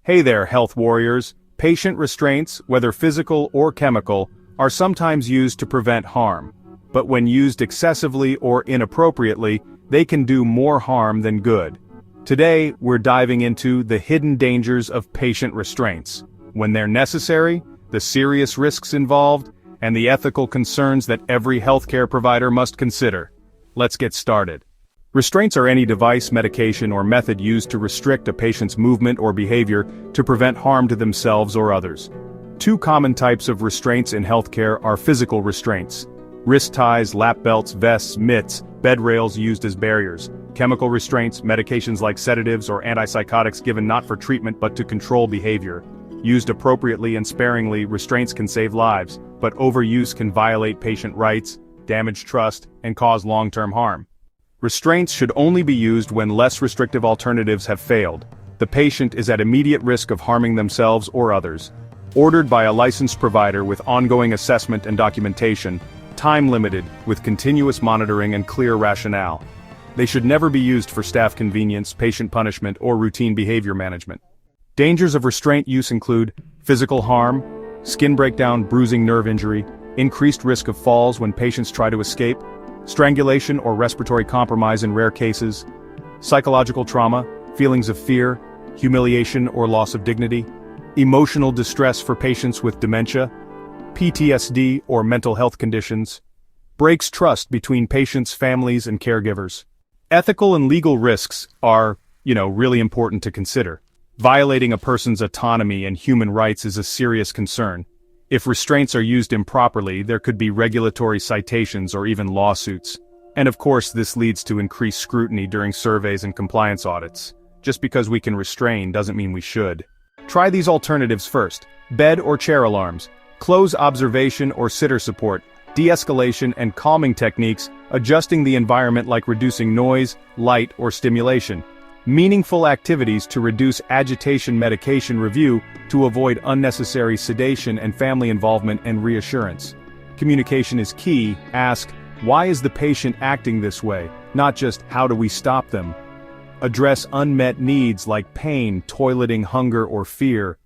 Hey there, health warriors. Patient restraints, whether physical or chemical, are sometimes used to prevent harm. But when used excessively or inappropriately, they can do more harm than good. Today, we're diving into the hidden dangers of patient restraints, when they're necessary, the serious risks involved, and the ethical concerns that every healthcare provider must consider. Let's get started. Restraints are any device, medication, or method used to restrict a patient's movement or behavior to prevent harm to themselves or others. Two common types of restraints in healthcare are physical restraints: wrist ties, lap belts, vests, mitts, bed rails used as barriers; chemical restraints, medications like sedatives or antipsychotics given not for treatment but to control behavior. Used appropriately and sparingly, restraints can save lives, but overuse can violate patient rights, damage trust, and cause long-term harm. Restraints should only be used when less restrictive alternatives have failed. The patient is at immediate risk of harming themselves or others. Ordered by a licensed provider with ongoing assessment and documentation, time-limited, with continuous monitoring and clear rationale. They should never be used for staff convenience, patient punishment, or routine behavior management. Dangers of restraint use include physical harm, skin breakdown, bruising, nerve injury, increased risk of falls when patients try to escape, strangulation or respiratory compromise in rare cases, psychological trauma, feelings of fear, humiliation or loss of dignity, emotional distress for patients with dementia, PTSD or mental health conditions, breaks trust between patients, families, and caregivers. Ethical and legal risks are, really important to consider. Violating a person's autonomy and human rights is a serious concern. If restraints are used improperly, there could be regulatory citations or even lawsuits. And of course, this leads to increased scrutiny during surveys and compliance audits. Just because we can restrain doesn't mean we should. Try these alternatives first: bed or chair alarms, close observation or sitter support, de-escalation and calming techniques, adjusting the environment like reducing noise, light, or stimulation. Meaningful activities to reduce agitation, medication review to avoid unnecessary sedation, and family involvement and reassurance. Communication is key. Ask, why is the patient acting this way? Not just, how do we stop them? Address unmet needs like pain, toileting, hunger, or fear.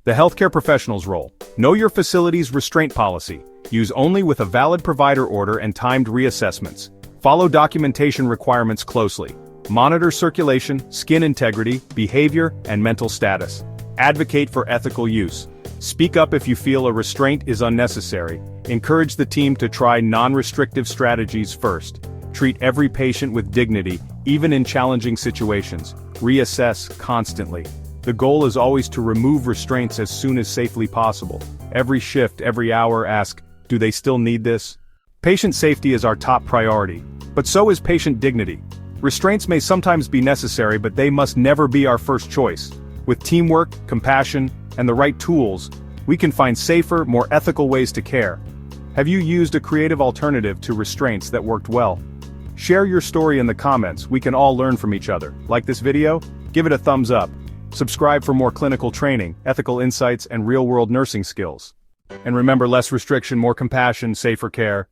The healthcare professional's role. Know your facility's restraint policy. Use only with a valid provider order and timed reassessments. Follow documentation requirements closely. Monitor circulation, skin integrity, behavior, and mental status. Advocate for ethical use. Speak up if you feel a restraint is unnecessary. Encourage the team to try non-restrictive strategies first. Treat every patient with dignity, even in challenging situations. Reassess constantly. The goal is always to remove restraints as soon as safely possible. Every shift, every hour, ask, do they still need this? Patient safety is our top priority, but so is patient dignity. Restraints may sometimes be necessary, but they must never be our first choice. With teamwork, compassion, and the right tools, we can find safer, more ethical ways to care. Have you used a creative alternative to restraints that worked well? Share your story in the comments. We can all learn from each other. Like this video? Give it a thumbs up. Subscribe for more clinical training, ethical insights, and real-world nursing skills. And remember, less restriction, more compassion, safer care.